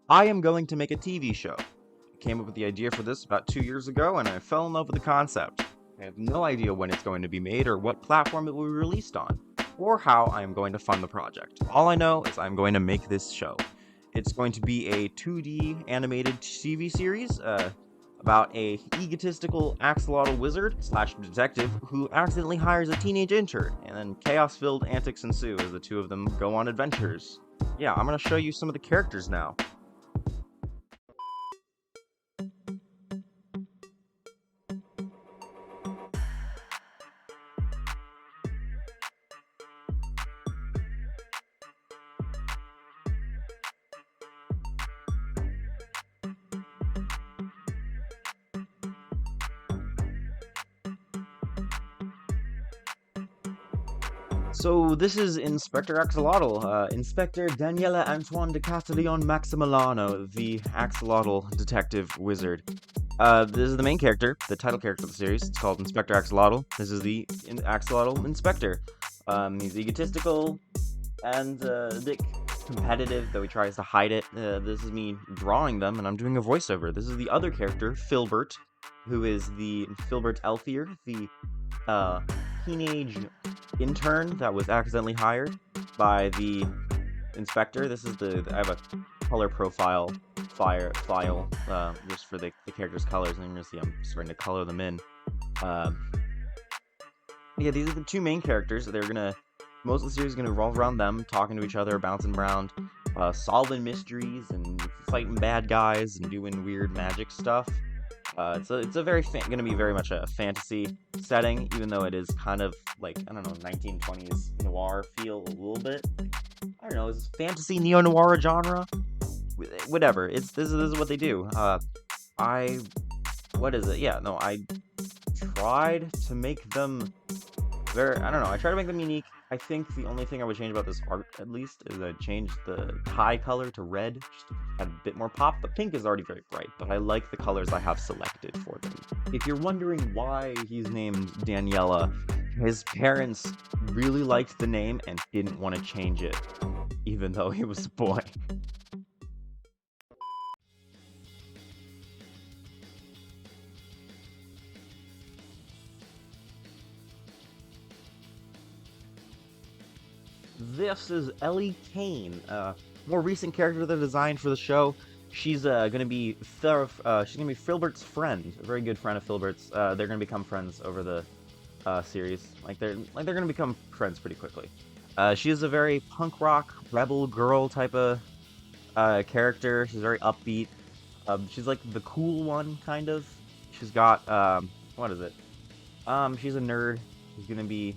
I am going to make a TV show. I came up with the idea for this about 2 years ago, and I fell in love with the concept. I have no idea when it's going to be made, or what platform it will be released on, or how I am going to fund the project. All I know is I'm going to make this show. It's going to be a 2D animated TV series about a egotistical axolotl wizard slash detective who accidentally hires a teenage intern, and then chaos-filled antics ensue as the two of them go on adventures. Yeah, I'm going to show you some of the characters now. So this is Inspector Axolotl, Inspector Daniela Antoine de Castiglione Maximiliano, the Axolotl detective wizard. This is the main character, the title character of the series. It's called Inspector Axolotl. This is the Axolotl Inspector. He's egotistical and a bit competitive, though he tries to hide it. This is me drawing them, and I'm doing a voiceover. This is the other character, Filbert, who is the Filbert Elfier, the teenage intern that was accidentally hired by the inspector. This is I have a color profile file just for the characters' colors, and you can see I'm starting to color them in. Yeah, these are the two main characters. Most of the series is gonna revolve around them talking to each other, bouncing around, solving mysteries and fighting bad guys and doing weird magic stuff. It's gonna be very much a fantasy setting, even though it is kind of like, I don't know, 1920s noir feel a little bit. I don't know, is fantasy neo-noir a genre? Whatever. This is what they do. What is it? Yeah, no, I tried to make them I don't know, I tried to make them unique. I think the only thing I would change about this art, at least, is I'd change the tie color to red, just to add a bit more pop. The pink is already very bright, but I like the colors I have selected for them. If you're wondering why he's named Daniela, his parents really liked the name and didn't want to change it, even though he was a boy. This is Ellie Kane, more recent character that I designed for the show. She's gonna be Filbert's friend, a very good friend of Filbert's. They're gonna become friends over the series. They're gonna become friends pretty quickly. She is a very punk rock rebel girl type of character. She's very upbeat. She's like the cool one, kind of. She's got what is it? She's a nerd. She's gonna be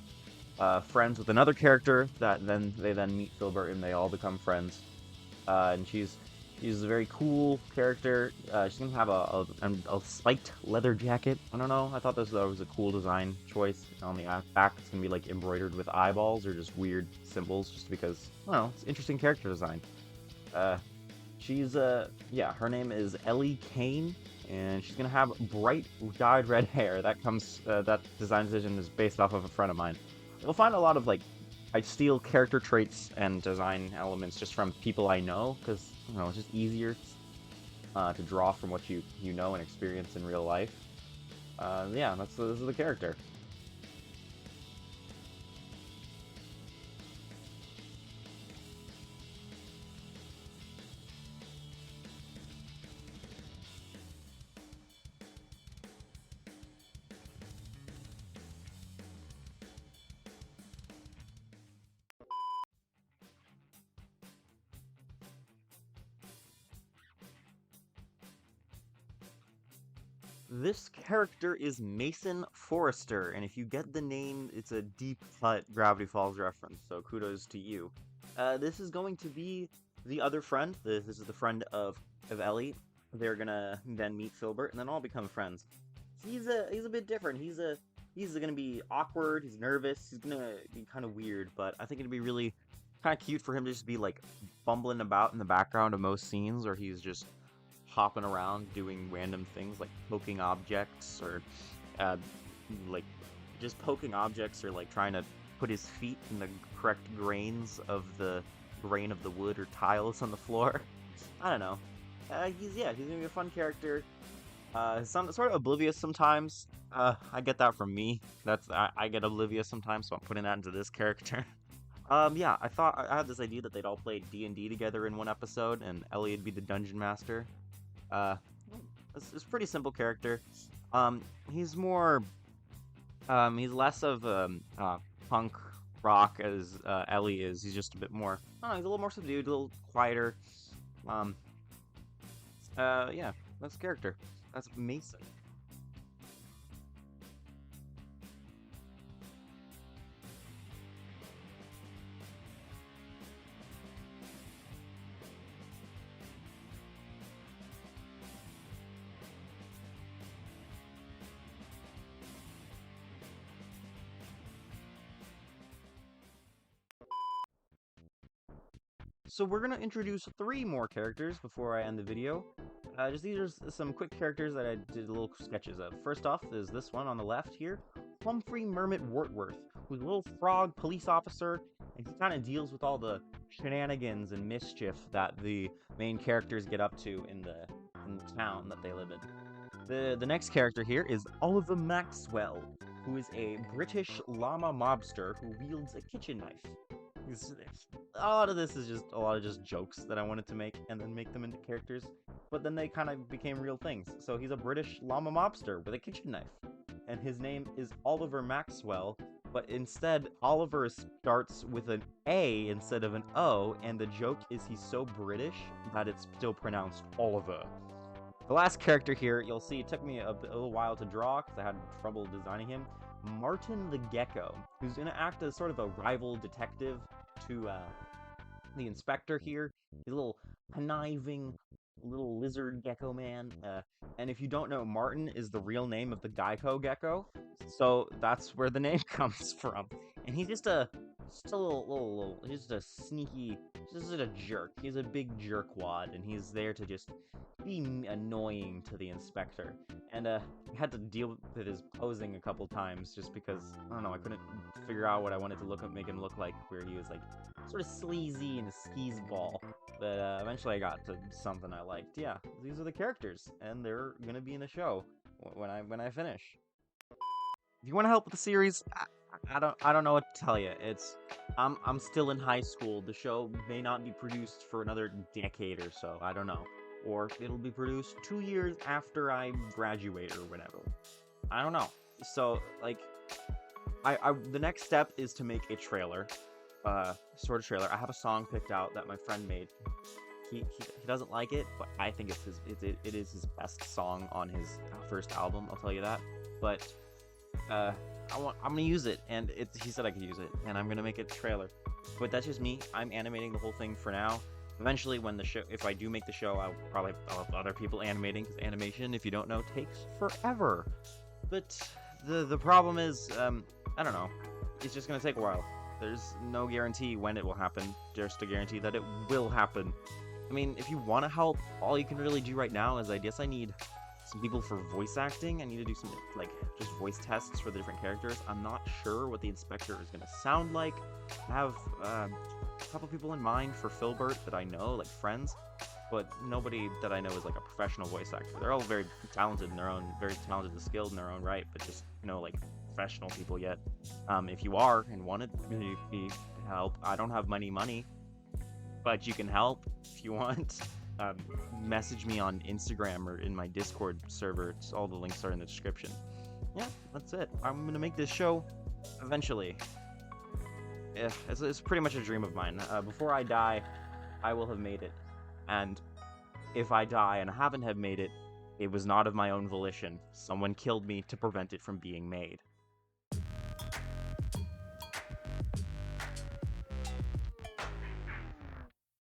friends with another character that they then meet Filbert and they all become friends. And she's a very cool character. She's gonna have a spiked leather jacket. I don't know. I thought that was a cool design choice. On the back, it's gonna be like embroidered with eyeballs or just weird symbols, just because, I don't know, it's interesting character design. She's yeah, her name is Ellie Kane, and she's gonna have bright dyed red hair. That design decision is based off of a friend of mine. You'll find a lot of, I steal character traits and design elements just from people I know, because, it's just easier to draw from what you know and experience in real life. Yeah, this is the character. This character is Mason Forrester, and if you get the name, it's a deep cut Gravity Falls reference, so kudos to you. This is going to be the other friend. This is the friend of Ellie. They're gonna then meet Filbert, and then all become friends. He's a bit different. He's gonna be awkward. He's nervous. He's gonna be kind of weird, but I think it'd be really kind of cute for him to just be bumbling about in the background of most scenes, or he's just hopping around doing random things like poking objects or like just poking objects or trying to put his feet in the correct grain of the wood or tiles on the floor. I don't know. he's gonna be a fun character. Sort of oblivious sometimes. I get that from me. I get oblivious sometimes, so I'm putting that into this character. Yeah, I had this idea that they'd all play D&D together in one episode, and Ellie'd be the dungeon master. Uh, it's a pretty simple character. Um, he's more, he's less of punk rock as Ellie is. He's just a bit more, I don't know, he's a little more subdued, a little quieter. Um, yeah, that's the character. That's Mason. So we're gonna introduce three more characters before I end the video. Just these are some quick characters that I did little sketches of. First off is this one on the left here, Humphrey Mermit Wortworth, who's a little frog police officer, and he kind of deals with all the shenanigans and mischief that the main characters get up to in the town that they live in. The next character here is Oliver Maxwell, who is a British llama mobster who wields a kitchen knife. A lot of this is just a lot of just jokes that I wanted to make and then make them into characters, but then they kind of became real things. So he's a British llama mobster with a kitchen knife, and his name is Oliver Maxwell, but instead Oliver starts with an A instead of an O, and the joke is he's so British that it's still pronounced Oliver. The last character here, you'll see it took me a little while to draw because I had trouble designing him. Martin the Gecko, who's going to act as sort of a rival detective to the inspector here. He's a little conniving little lizard gecko man. And if you don't know, Martin is the real name of the Geico gecko, so that's where the name comes from. And he's just a just a sneaky, just a jerk. He's a big jerkwad, and he's there to just be annoying to the inspector. And I had to deal with his posing a couple times just because, I don't know, I couldn't figure out what I wanted to make him look like, where he was like sort of sleazy and a skis ball. But eventually I got to something I liked. Yeah, these are the characters, and they're gonna be in the show when I finish. If you want to help with the series, I don't know what to tell you. I'm still in high school. The show may not be produced for another decade or so. I don't know. Or it'll be produced 2 years after I graduate or whatever. I don't know. So, like, the next step is to make a trailer, sort of trailer. I have a song picked out that my friend made. He doesn't like it, but I think it is his best song on his first album. I'll tell you that. But I'm gonna use it, and he said I could use it, and I'm gonna make a trailer. But that's just me. I'm animating the whole thing for now. Eventually, if I do make the show, I'll have other people animating, because animation, if you don't know, takes forever. But the problem is, I don't know, it's just gonna take a while. There's no guarantee when it will happen, just a guarantee that it will happen. I mean, if you want to help, all you can really do right now is I guess I need some people for voice acting. I need to do some, like, just voice tests for the different characters. I'm not sure what the inspector is going to sound like. I have a couple people in mind for Filbert that I know, like friends, but nobody that I know is like a professional voice actor. They're all very talented in their own, very talented and skilled in their own right, but just, like professional people yet. If you are and want to help, I don't have money, but you can help if you want. Message me on Instagram or in my Discord server. All the links are in the description. Yeah, that's it. I'm gonna make this show eventually. It's pretty much a dream of mine. Before I die, I will have made it. And if I die and I haven't have made it, it was not of my own volition. Someone killed me to prevent it from being made.